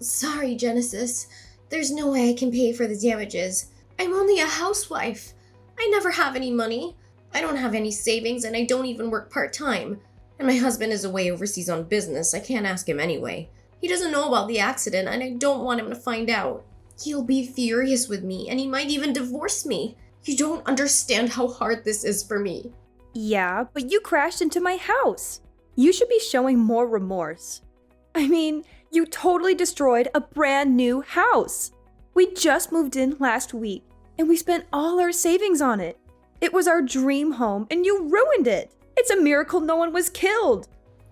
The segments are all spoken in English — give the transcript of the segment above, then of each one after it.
Sorry, Genesis. There's no way I can pay for the damages. I'm only a housewife. I never have any money. I don't have any savings and I don't even work part-time. And my husband is away overseas on business. I can't ask him anyway. He doesn't know about the accident and I don't want him to find out. He'll be furious with me and he might even divorce me. You don't understand how hard this is for me. Yeah, but you crashed into my house. You should be showing more remorse. I mean, you totally destroyed a brand new house. We just moved in last week and we spent all our savings on it. It was our dream home and you ruined it. It's a miracle no one was killed.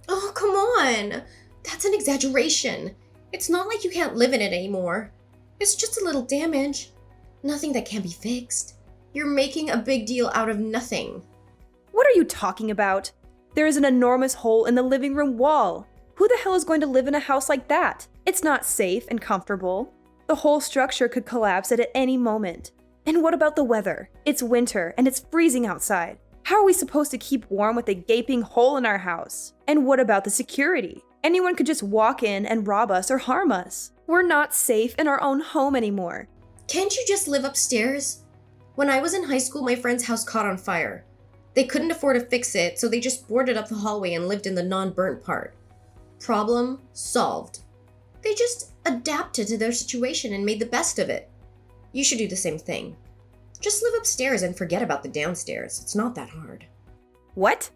Oh, come on. That's an exaggeration. It's not like you can't live in it anymore. It's just a little damage. Nothing that can't be fixed. You're making a big deal out of nothing. What are you talking about? There is an enormous hole in the living room wall. Who the hell is going to live in a house like that? It's not safe and comfortable. The whole structure could collapse at any moment. And what about the weather? It's winter and it's freezing outside. How are we supposed to keep warm with a gaping hole in our house? And what about the security? Anyone could just walk in and rob us or harm us. We're not safe in our own home anymore. Can't you just live upstairs? When I was in high school, my friend's house caught on fire. They couldn't afford to fix it, so they just boarded up the hallway and lived in the non-burnt part. Problem solved. They just adapted to their situation and made the best of it. You should do the same thing. Just live upstairs and forget about the downstairs. It's not that hard. What?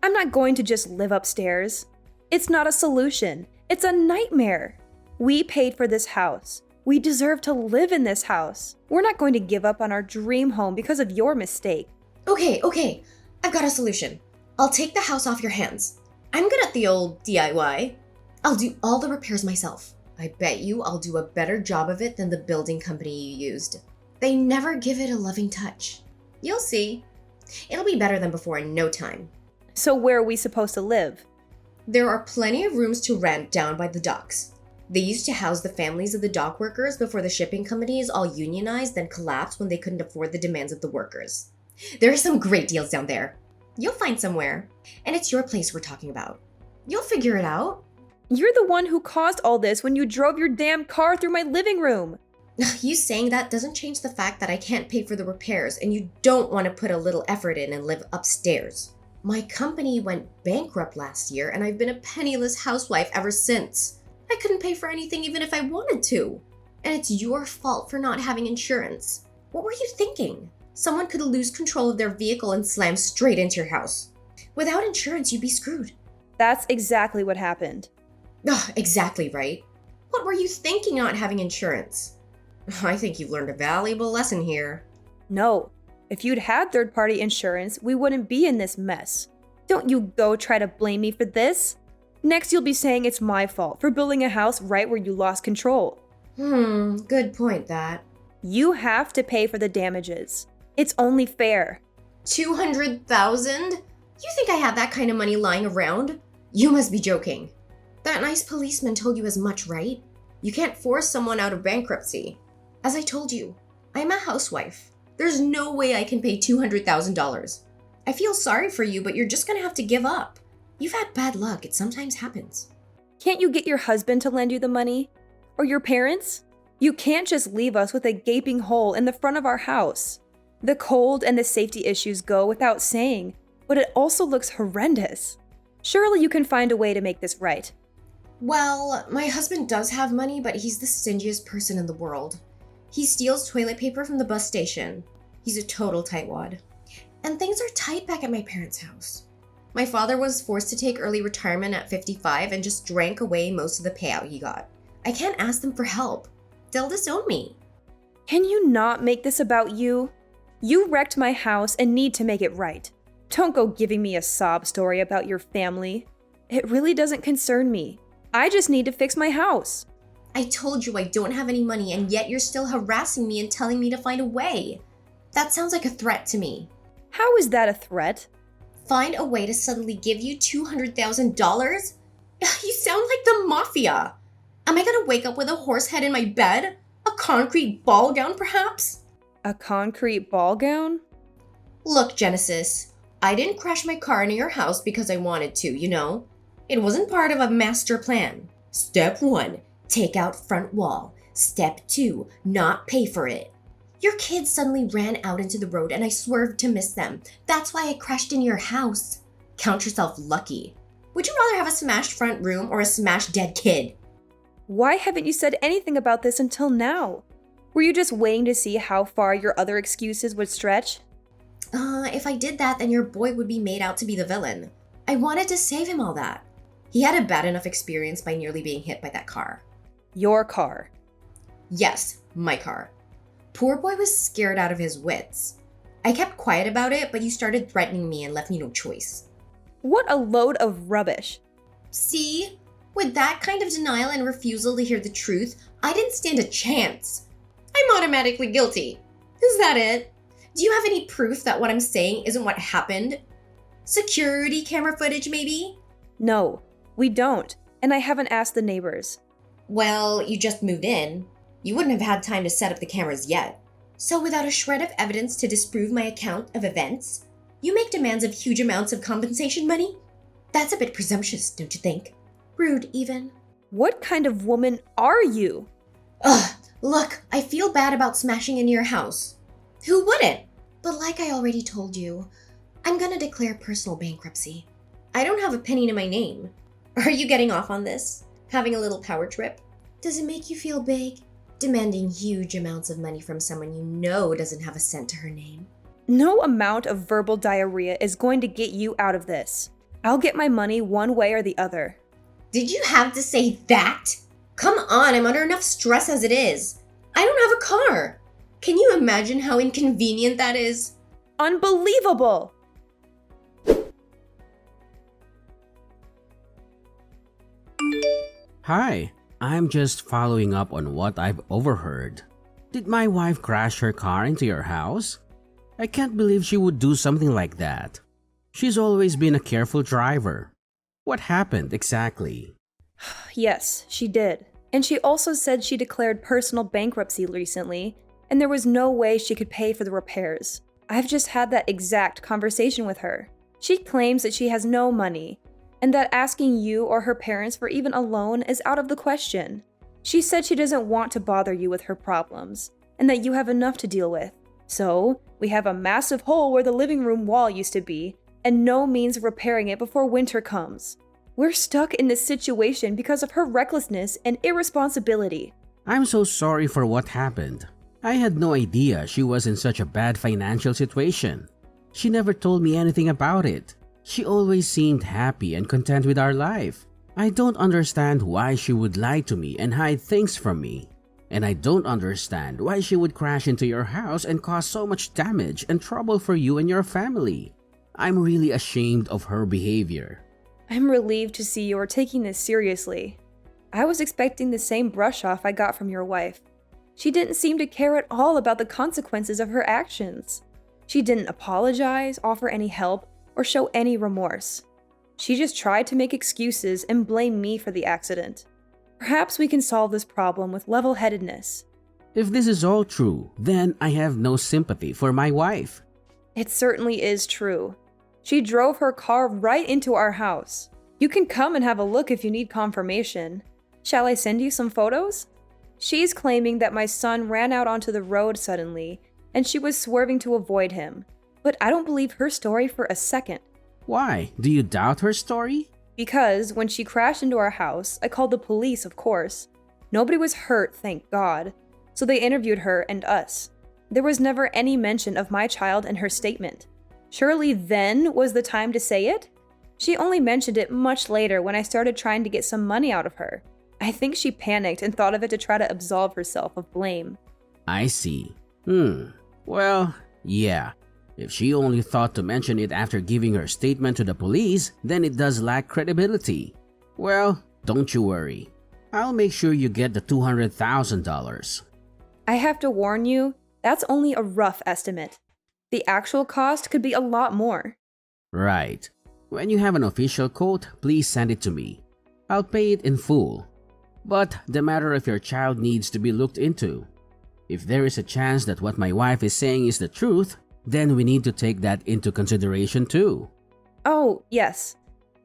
I'm not going to just live upstairs. It's not a solution. It's a nightmare. We paid for this house. We deserve to live in this house. We're not going to give up on our dream home because of your mistake. Okay. I've got a solution. I'll take the house off your hands. I'm good at the old DIY. I'll do all the repairs myself. I bet you I'll do a better job of it than the building company you used. They never give it a loving touch. You'll see. It'll be better than before in no time. So where are we supposed to live? There are plenty of rooms to rent down by the docks. They used to house the families of the dock workers before the shipping companies all unionized then collapsed when they couldn't afford the demands of the workers. There are some great deals down there. You'll find somewhere. And it's your place we're talking about. You'll figure it out. You're the one who caused all this when you drove your damn car through my living room. You saying that doesn't change the fact that I can't pay for the repairs and you don't want to put a little effort in and live upstairs. My company went bankrupt last year and I've been a penniless housewife ever since. I couldn't pay for anything even if I wanted to. And it's your fault for not having insurance. What were you thinking? Someone could lose control of their vehicle and slam straight into your house. Without insurance, you'd be screwed. That's exactly what happened. Ugh, exactly right. What were you thinking not having insurance? I think you've learned a valuable lesson here. No. If you'd had third-party insurance, we wouldn't be in this mess. Don't you go try to blame me for this. Next, you'll be saying it's my fault for building a house right where you lost control. Good point, that. You have to pay for the damages. It's only fair. 200,000? You think I have that kind of money lying around? You must be joking. That nice policeman told you as much, right? You can't force someone out of bankruptcy. As I told you, I'm a housewife. There's no way I can pay $200,000. I feel sorry for you, but you're just gonna have to give up. You've had bad luck. It sometimes happens. Can't you get your husband to lend you the money? Or your parents? You can't just leave us with a gaping hole in the front of our house. The cold and the safety issues go without saying, but it also looks horrendous. Surely you can find a way to make this right. Well, my husband does have money, but he's the stingiest person in the world. He steals toilet paper from the bus station. He's a total tightwad. And things are tight back at my parents' house. My father was forced to take early retirement at 55 and just drank away most of the payout he got. I can't ask them for help. They'll disown me. Can you not make this about you? You wrecked my house and need to make it right. Don't go giving me a sob story about your family. It really doesn't concern me. I just need to fix my house. I told you I don't have any money and yet you're still harassing me and telling me to find a way. That sounds like a threat to me. How is that a threat? Find a way to suddenly give you $200,000? You sound like the mafia. Am I gonna wake up with a horse head in my bed? A concrete ball gown, perhaps? A concrete ball gown? Look, Genesis, I didn't crash my car into your house because I wanted to, you know? It wasn't part of a master plan. Step 1, take out front wall. Step 2, not pay for it. Your kids suddenly ran out into the road and I swerved to miss them. That's why I crashed into your house. Count yourself lucky. Would you rather have a smashed front room or a smashed dead kid? Why haven't you said anything about this until now? Were you just waiting to see how far your other excuses would stretch? If I did that, then your boy would be made out to be the villain. I wanted to save him all that. He had a bad enough experience by nearly being hit by that car. Your car. Yes, my car. Poor boy was scared out of his wits. I kept quiet about it, but you started threatening me and left me no choice. What a load of rubbish. See? With that kind of denial and refusal to hear the truth, I didn't stand a chance. I'm automatically guilty. Is that it? Do you have any proof that what I'm saying isn't what happened? Security camera footage, maybe? No, we don't, and I haven't asked the neighbors. Well, you just moved in. You wouldn't have had time to set up the cameras yet. So without a shred of evidence to disprove my account of events, you make demands of huge amounts of compensation money? That's a bit presumptuous, don't you think? Rude, even. What kind of woman are you? Ugh, look, I feel bad about smashing into your house. Who wouldn't? But like I already told you, I'm gonna declare personal bankruptcy. I don't have a penny to my name. Are you getting off on this? Having a little power trip? Does it make you feel big? Demanding huge amounts of money from someone you know doesn't have a cent to her name? No amount of verbal diarrhea is going to get you out of this. I'll get my money one way or the other. Did you have to say that? Come on, I'm under enough stress as it is. I don't have a car. Can you imagine how inconvenient that is? Unbelievable! Hi, I'm just following up on what I've overheard. Did my wife crash her car into your house? I can't believe she would do something like that. She's always been a careful driver. What happened exactly? Yes, she did. And she also said she declared personal bankruptcy recently, and there was no way she could pay for the repairs. I've just had that exact conversation with her. She claims that she has no money, and that asking you or her parents for even a loan is out of the question. She said she doesn't want to bother you with her problems, and that you have enough to deal with. So, we have a massive hole where the living room wall used to be, and no means of repairing it before winter comes. We're stuck in this situation because of her recklessness and irresponsibility. I'm so sorry for what happened. I had no idea she was in such a bad financial situation. She never told me anything about it. She always seemed happy and content with our life. I don't understand why she would lie to me and hide things from me. And I don't understand why she would crash into your house and cause so much damage and trouble for you and your family. I'm really ashamed of her behavior. I'm relieved to see you're taking this seriously. I was expecting the same brush off I got from your wife. She didn't seem to care at all about the consequences of her actions. She didn't apologize, offer any help, or show any remorse. She just tried to make excuses and blame me for the accident. Perhaps we can solve this problem with level-headedness. If this is all true, then I have no sympathy for my wife. It certainly is true. She drove her car right into our house. You can come and have a look if you need confirmation. Shall I send you some photos? She's claiming that my son ran out onto the road suddenly, and she was swerving to avoid him. But I don't believe her story for a second. Why? Do you doubt her story? Because when she crashed into our house, I called the police, of course. Nobody was hurt, thank God. So they interviewed her and us. There was never any mention of my child in her statement. Surely then was the time to say it? She only mentioned it much later when I started trying to get some money out of her. I think she panicked and thought of it to try to absolve herself of blame. I see. Well, yeah. If she only thought to mention it after giving her statement to the police, then it does lack credibility. Well, don't you worry. I'll make sure you get the $200,000. I have to warn you, that's only a rough estimate. The actual cost could be a lot more. Right. When you have an official quote, please send it to me. I'll pay it in full. But the matter of your child needs to be looked into. If there is a chance that what my wife is saying is the truth, then we need to take that into consideration too. Oh, yes.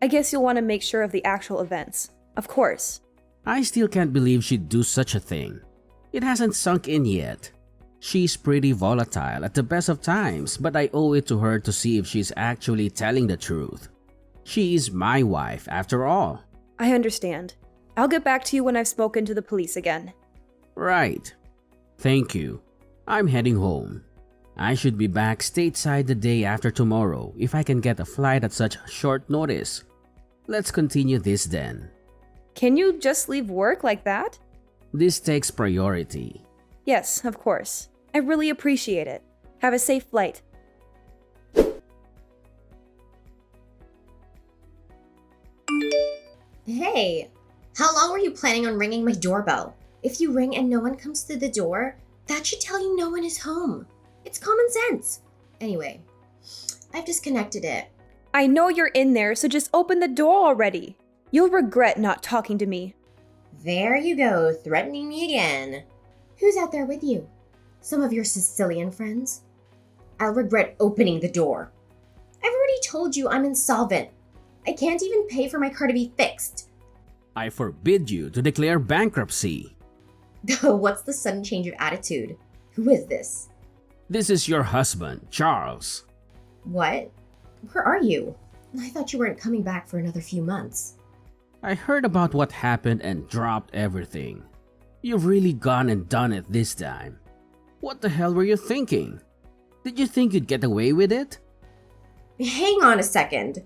I guess you'll want to make sure of the actual events. Of course. I still can't believe she'd do such a thing. It hasn't sunk in yet. She's pretty volatile at the best of times, but I owe it to her to see if she's actually telling the truth. She is my wife, after all. I understand. I'll get back to you when I've spoken to the police again. Right. Thank you. I'm heading home. I should be back stateside the day after tomorrow if I can get a flight at such short notice. Let's continue this then. Can you just leave work like that? This takes priority. Yes, of course. I really appreciate it. Have a safe flight. Hey, how long were you planning on ringing my doorbell? If you ring and no one comes through the door, that should tell you no one is home. It's common sense. Anyway, I've disconnected it. I know you're in there, so just open the door already. You'll regret not talking to me. There you go, threatening me again. Who's out there with you? Some of your Sicilian friends? I'll regret opening the door. I've already told you I'm insolvent. I can't even pay for my car to be fixed. I forbid you to declare bankruptcy. What's the sudden change of attitude? Who is this? This is your husband, Charles. What? Where are you? I thought you weren't coming back for another few months. I heard about what happened and dropped everything. You've really gone and done it this time. What the hell were you thinking? Did you think you'd get away with it? Hang on a second.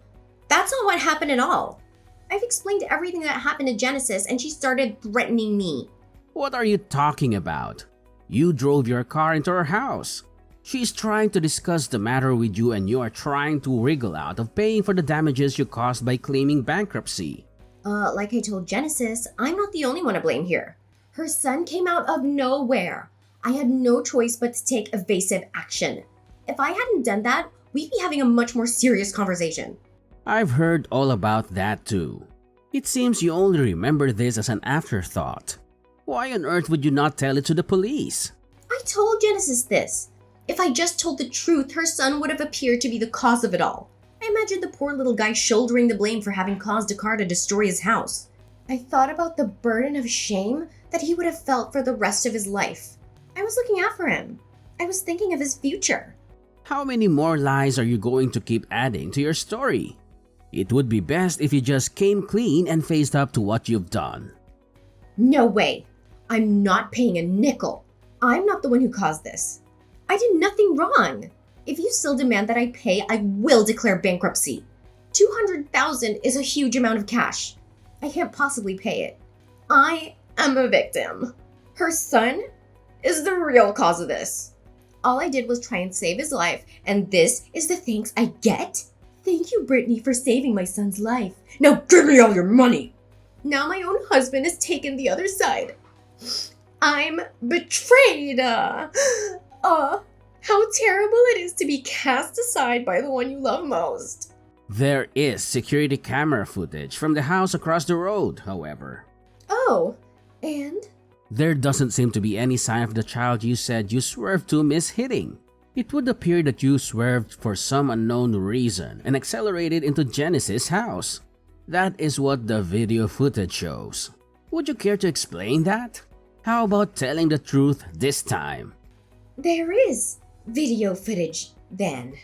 That's not what happened at all. I've explained everything that happened to Genesis and she started threatening me. What are you talking about? You drove your car into her house. She's trying to discuss the matter with you and you are trying to wriggle out of paying for the damages you caused by claiming bankruptcy. Like I told Genesis, I'm not the only one to blame here. Her son came out of nowhere. I had no choice but to take evasive action. If I hadn't done that, we'd be having a much more serious conversation. I've heard all about that too. It seems you only remember this as an afterthought. Why on earth would you not tell it to the police? I told Genesis this. If I just told the truth, her son would have appeared to be the cause of it all. I imagined the poor little guy shouldering the blame for having caused a car to destroy his house. I thought about the burden of shame that he would have felt for the rest of his life. I was looking out for him. I was thinking of his future. How many more lies are you going to keep adding to your story? It would be best if you just came clean and faced up to what you've done. No way. I'm not paying a nickel. I'm not the one who caused this. I did nothing wrong. If you still demand that I pay, I will declare bankruptcy. $200,000 is a huge amount of cash. I can't possibly pay it. I am a victim. Her son is the real cause of this. All I did was try and save his life, and this is the thanks I get? Thank you, Brittany, for saving my son's life. Now give me all your money. Now my own husband has taken the other side. I'm betrayed. How terrible it is to be cast aside by the one you love most. There is security camera footage from the house across the road, however. Oh, and? There doesn't seem to be any sign of the child you said you swerved to miss hitting. It would appear that you swerved for some unknown reason and accelerated into Genesis' house. That is what the video footage shows. Would you care to explain that? How about telling the truth this time? There is video footage then.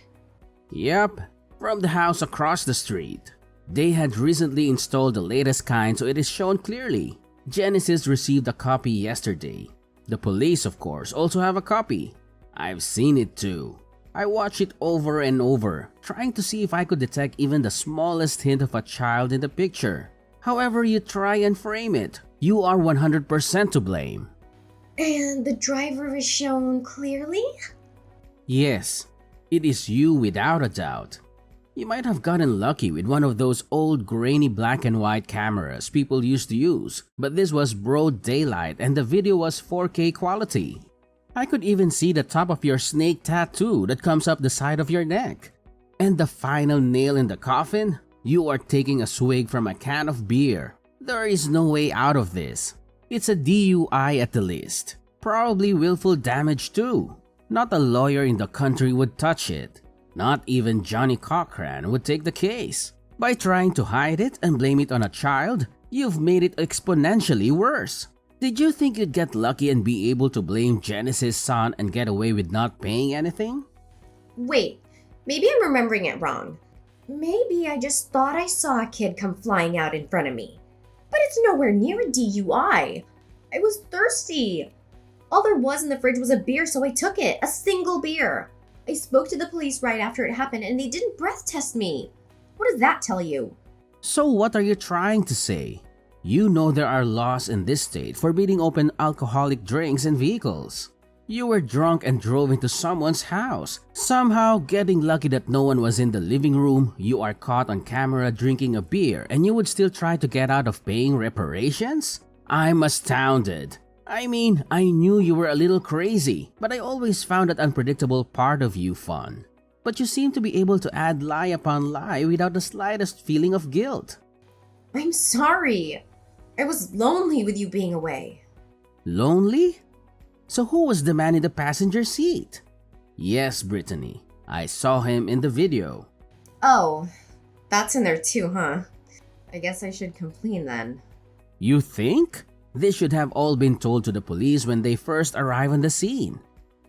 Yep, from the house across the street. They had recently installed the latest kind, so it is shown clearly. Genesis received a copy yesterday. The police, of course, also have a copy. I've seen it too. I watched it over and over, trying to see if I could detect even the smallest hint of a child in the picture. However you try and frame it, you are 100% to blame. And the driver is shown clearly? Yes, it is you without a doubt. You might have gotten lucky with one of those old grainy black and white cameras people used to use, but this was broad daylight and the video was 4K quality. I could even see the top of your snake tattoo that comes up the side of your neck. And the final nail in the coffin? You are taking a swig from a can of beer. There is no way out of this. It's a DUI at the least. Probably willful damage too. Not a lawyer in the country would touch it. Not even Johnny Cochran would take the case. By trying to hide it and blame it on a child, You've made it exponentially worse. Did you think you'd get lucky and be able to blame Genesis' son and get away with not paying anything? Wait, maybe I'm remembering it wrong. Maybe I just thought I saw a kid come flying out in front of me. But it's nowhere near a DUI. I was thirsty. All there was in the fridge was a beer, so I took it. A single beer. I spoke to the police right after it happened, and they didn't breath test me. What does that tell you? So what are you trying to say? You know there are laws in this state forbidding open alcoholic drinks in vehicles. You were drunk and drove into someone's house. Somehow, getting lucky that no one was in the living room, you are caught on camera drinking a beer and you would still try to get out of paying reparations? I'm astounded. I mean, I knew you were a little crazy, but I always found that unpredictable part of you fun. But you seem to be able to add lie upon lie without the slightest feeling of guilt. I'm sorry. I was lonely with you being away. Lonely? So who was the man in the passenger seat? Yes, Brittany. I saw him in the video. Oh, that's in there too, huh? I guess I should complain then. You think? This should have all been told to the police when they first arrive on the scene.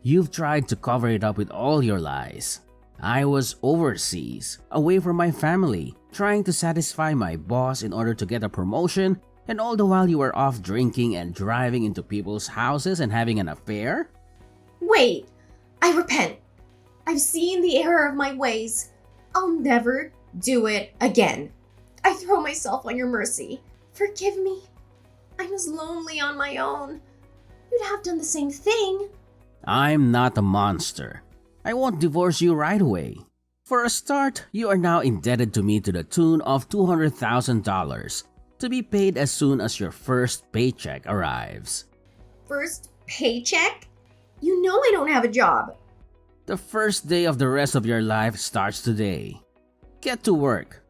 You've tried to cover it up with all your lies. I was overseas, away from my family, trying to satisfy my boss in order to get a promotion, and all the while you were off drinking and driving into people's houses and having an affair? Wait, I repent. I've seen the error of my ways. I'll never do it again. I throw myself on your mercy. Forgive me. I was lonely on my own. You'd have done the same thing. I'm not a monster. I won't divorce you right away. For a start, you are now indebted to me to the tune of $200,000 to be paid as soon as your first paycheck arrives. First paycheck? You know I don't have a job. The first day of the rest of your life starts today. Get to work.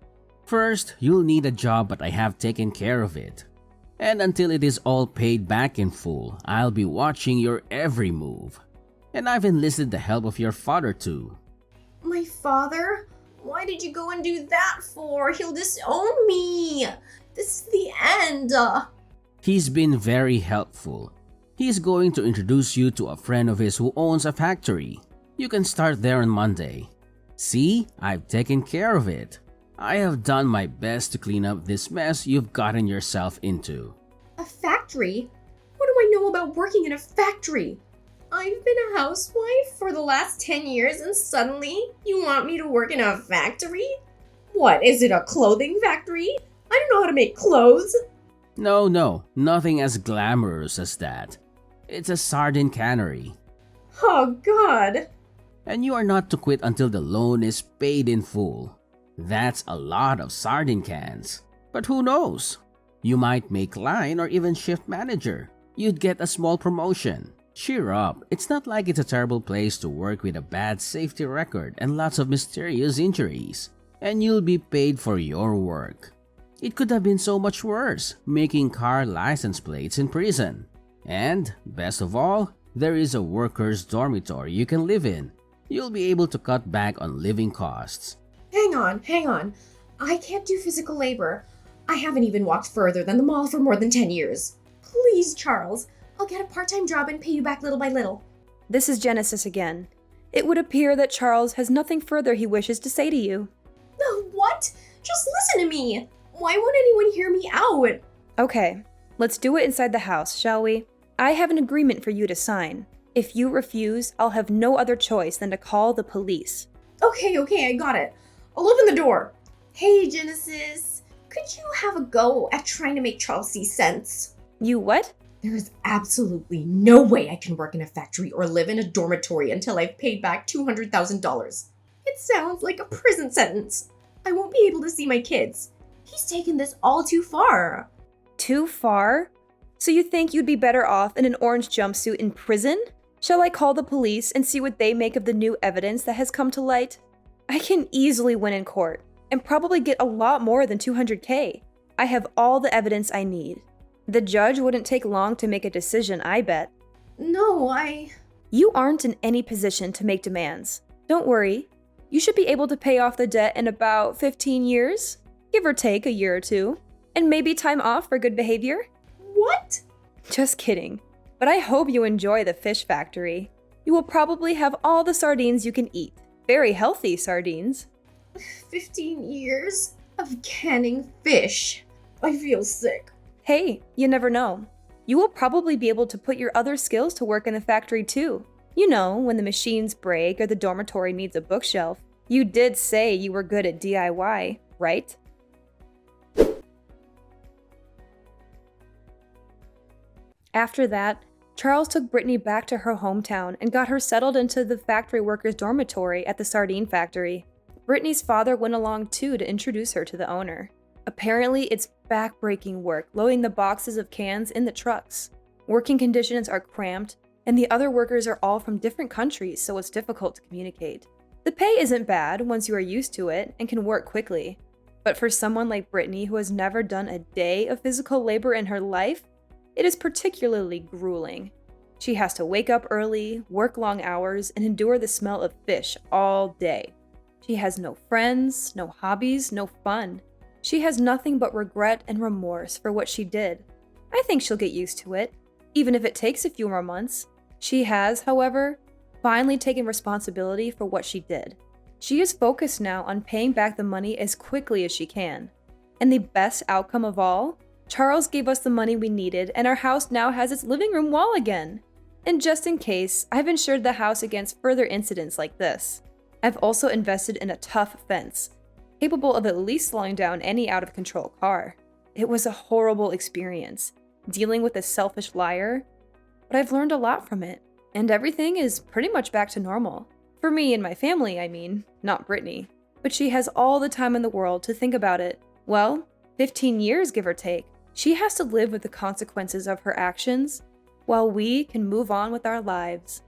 First, you'll need a job, but I have taken care of it. And until it is all paid back in full, I'll be watching your every move. And I've enlisted the help of your father too. My father? Why did you go and do that for? He'll disown me. This is the end. He's been very helpful. He's going to introduce you to a friend of his who owns a factory. You can start there on Monday. See, I've taken care of it. I have done my best to clean up this mess you've gotten yourself into. A factory? What do I know about working in a factory? I've been a housewife for the last 10 years and suddenly you want me to work in a factory? What, is it a clothing factory? I don't know how to make clothes. No, nothing as glamorous as that. It's a sardine cannery. Oh, God. And you are not to quit until the loan is paid in full. That's a lot of sardine cans. But who knows? You might make line or even shift manager. You'd get a small promotion. Cheer up, it's not like it's a terrible place to work with a bad safety record and lots of mysterious injuries. And you'll be paid for your work. It could have been so much worse, making car license plates in prison. And, best of all, there is a workers' dormitory you can live in. You'll be able to cut back on living costs. Hang on. I can't do physical labor. I haven't even walked further than the mall for more than 10 years. Please, Charles, I'll get a part-time job and pay you back little by little. This is Genesis again. It would appear that Charles has nothing further he wishes to say to you. No, what? Just listen to me. Why won't anyone hear me out? Okay, let's do it inside the house, shall we? I have an agreement for you to sign. If you refuse, I'll have no other choice than to call the police. Okay, I got it. I'll open the door. Hey, Genesis. Could you have a go at trying to make Charles see sense? You what? There is absolutely no way I can work in a factory or live in a dormitory until I've paid back $200,000. It sounds like a prison sentence. I won't be able to see my kids. He's taken this all too far. Too far? So you think you'd be better off in an orange jumpsuit in prison? Shall I call the police and see what they make of the new evidence that has come to light? I can easily win in court and probably get a lot more than $200K. I have all the evidence I need. The judge wouldn't take long to make a decision, I bet. No, You aren't in any position to make demands. Don't worry. You should be able to pay off the debt in about 15 years, give or take a year or two. And maybe time off for good behavior? What? Just kidding. But I hope you enjoy the fish factory. You will probably have all the sardines you can eat. Very healthy sardines. 15 years of canning fish. I feel sick. Hey, you never know. You will probably be able to put your other skills to work in the factory too. You know, when the machines break or the dormitory needs a bookshelf. You did say you were good at DIY, right? After that, Charles took Brittany back to her hometown and got her settled into the factory workers' dormitory at the sardine factory. Brittany's father went along too to introduce her to the owner. Apparently, it's back-breaking work loading the boxes of cans in the trucks. Working conditions are cramped, and the other workers are all from different countries, so it's difficult to communicate. The pay isn't bad once you are used to it and can work quickly. But for someone like Brittany who has never done a day of physical labor in her life, it is particularly grueling. She has to wake up early, work long hours, and endure the smell of fish all day. She has no friends, no hobbies, no fun. She has nothing but regret and remorse for what she did. I think she'll get used to it, even if it takes a few more months. She has, however, finally taken responsibility for what she did. She is focused now on paying back the money as quickly as she can. And the best outcome of all? Charles gave us the money we needed, and our house now has its living room wall again. And just in case, I've insured the house against further incidents like this. I've also invested in a tough fence, capable of at least slowing down any out-of-control car. It was a horrible experience, dealing with a selfish liar, but I've learned a lot from it, and everything is pretty much back to normal. For me and my family, I mean, not Brittany. But she has all the time in the world to think about it. Well, 15 years, give or take. She has to live with the consequences of her actions, while we can move on with our lives.